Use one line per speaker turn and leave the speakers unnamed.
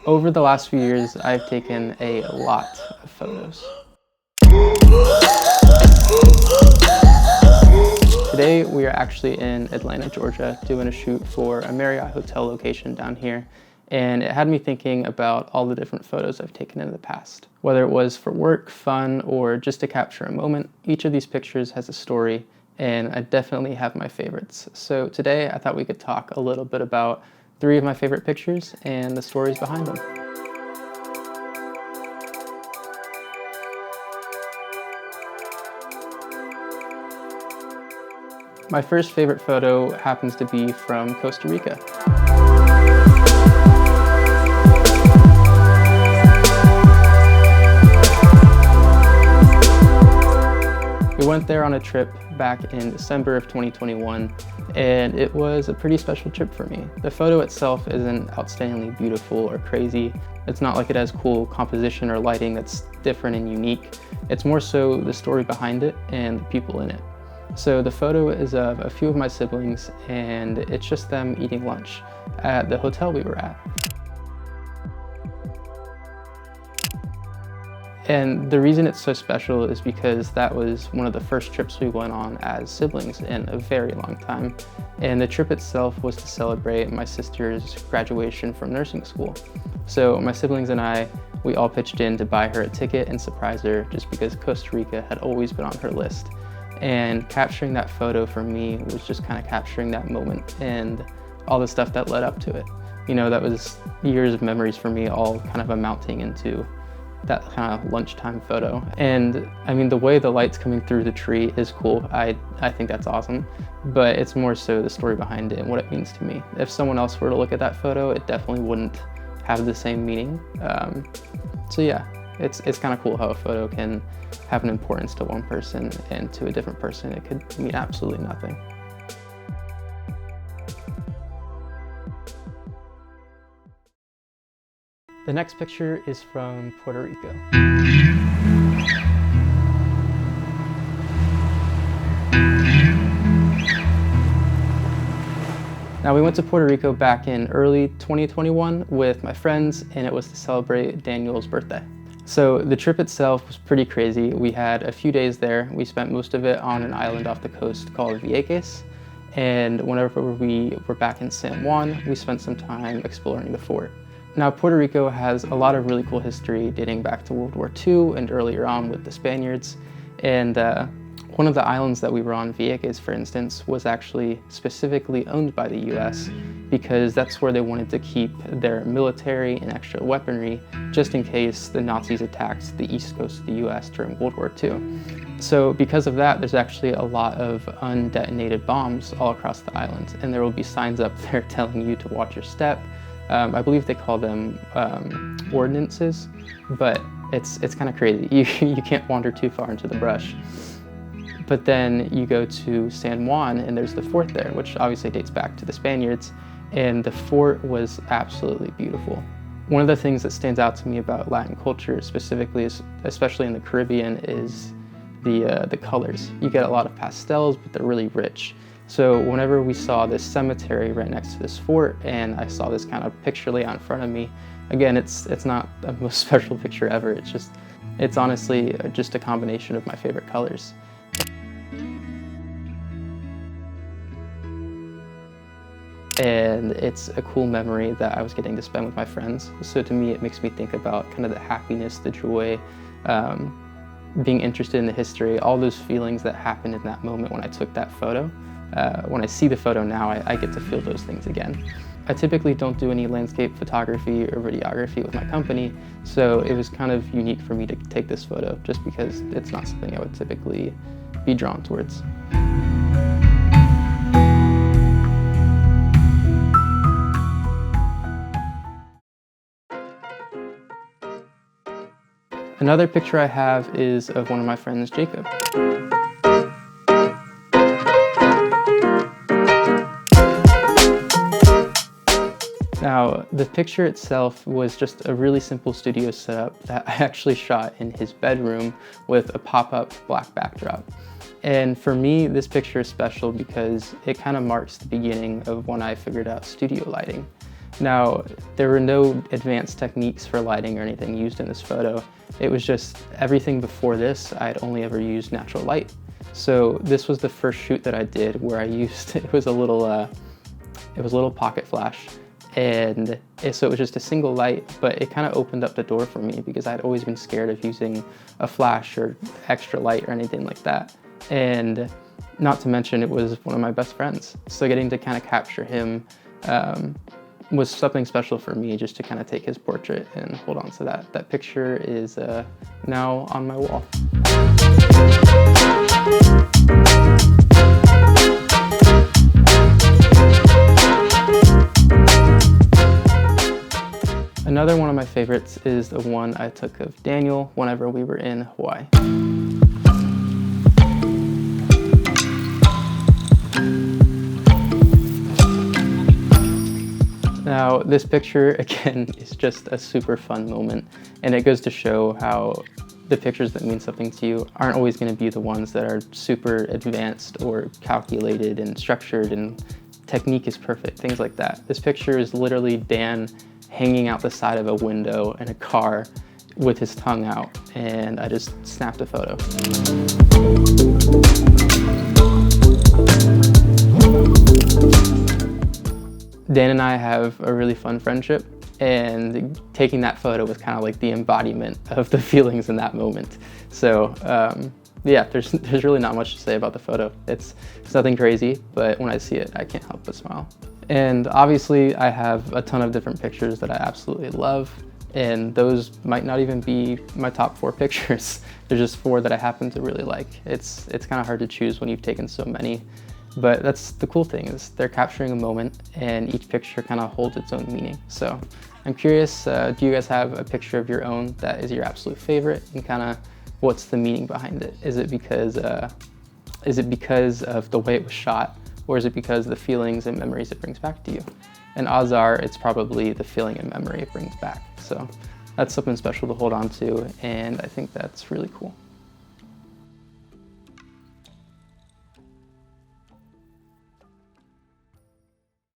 Over the last few years, I've taken a lot of photos. Today, we are actually in Atlanta, Georgia, doing a shoot for a Marriott hotel location down here. And it had me thinking about all the different photos I've taken in the past. Whether it was for work, fun, or just to capture a moment, each of these pictures has a story, and I definitely have my favorites. So today, I thought we could talk a little bit about 3 of my favorite pictures and the stories behind them. My first favorite photo happens to be from Costa Rica. We went there on a trip back in December of 2021, and it was a pretty special trip for me. The photo itself isn't outstandingly beautiful or crazy. It's not like it has cool composition or lighting that's different and unique. It's more so the story behind it and the people in it. So the photo is of a few of my siblings, and it's just them eating lunch at the hotel we were at. And the reason it's so special is because that was one of the first trips we went on as siblings in a very long time. And the trip itself was to celebrate my sister's graduation from nursing school. So my siblings and I, we all pitched in to buy her a ticket and surprise her just because Costa Rica had always been on her list. And capturing that photo for me was just kind of capturing that moment and all the stuff that led up to it. You know, that was years of memories for me, all kind of amounting into that kind of lunchtime photo. And I mean, the way the light's coming through the tree is cool. I think that's awesome, but it's more so the story behind it and what it means to me. If someone else were to look at that photo, it definitely wouldn't have the same meaning. So yeah, it's kind of cool how a photo can have an importance to one person, and to a different person it could mean absolutely nothing. The next picture is from Puerto Rico. Now, we went to Puerto Rico back in early 2021 with my friends, and it was to celebrate Daniel's birthday. So the trip itself was pretty crazy. We had a few days there. We spent most of it on an island off the coast called Vieques. And whenever we were back in San Juan, we spent some time exploring the fort. Now, Puerto Rico has a lot of really cool history dating back to World War II and earlier on with the Spaniards. And one of the islands that we were on, Vieques, for instance, was actually specifically owned by the US because that's where they wanted to keep their military and extra weaponry just in case the Nazis attacked the east coast of the US during World War II. So because of that, there's actually a lot of undetonated bombs all across the island, and there will be signs up there telling you to watch your step. I believe they call them ordinances, but it's kind of crazy. You can't wander too far into the brush. But then you go to San Juan, and there's the fort there, which obviously dates back to the Spaniards, and the fort was absolutely beautiful. One of the things that stands out to me about Latin culture specifically, especially in the Caribbean, is the colors. You get a lot of pastels, but they're really rich. So whenever we saw this cemetery right next to this fort, and I saw this kind of picture lay out in front of me, again, it's not the most special picture ever. It's honestly just a combination of my favorite colors. And it's a cool memory that I was getting to spend with my friends. So to me, it makes me think about kind of the happiness, the joy, being interested in the history, all those feelings that happened in that moment when I took that photo. When I see the photo now, I get to feel those things again. I typically don't do any landscape photography or videography with my company, so it was kind of unique for me to take this photo just because it's not something I would typically be drawn towards. Another picture I have is of one of my friends, Jacob. Now, the picture itself was just a really simple studio setup that I actually shot in his bedroom with a pop-up black backdrop. And for me, this picture is special because it kind of marks the beginning of when I figured out studio lighting. Now, there were no advanced techniques for lighting or anything used in this photo. It was just everything before this, I had only ever used natural light. So this was the first shoot that I did where I used, it was a little pocket flash. And so it was just a single light, but it kind of opened up the door for me because I'd always been scared of using a flash or extra light or anything like that. And not to mention, it was one of my best friends. So getting to kind of capture him was something special for me, just to kind of take his portrait and hold on to that. That picture is now on my wall. Another one of my favorites is the one I took of Daniel whenever we were in Hawaii. Now, this picture, again, is just a super fun moment, and it goes to show how the pictures that mean something to you aren't always going to be the ones that are super advanced or calculated and structured and technique is perfect, things like that. This picture is literally Dan hanging out the side of a window in a car with his tongue out, and I just snapped a photo. Dan and I have a really fun friendship, and taking that photo was kind of like the embodiment of the feelings in that moment. So yeah, there's really not much to say about the photo. It's nothing crazy, but when I see it, I can't help but smile. And obviously I have a ton of different pictures that I absolutely love, and those might not even be my top 4 pictures. There's just 4 that I happen to really like. It's kind of hard to choose when you've taken so many, but that's the cool thing, is they're capturing a moment and each picture kind of holds its own meaning. So I'm curious, do you guys have a picture of your own that is your absolute favorite, and kind of what's the meaning behind it? Is it because of the way it was shot, or is it because of the feelings and memories it brings back to you? And odds are it's probably the feeling and memory it brings back. So that's something special to hold on to, and I think that's really cool.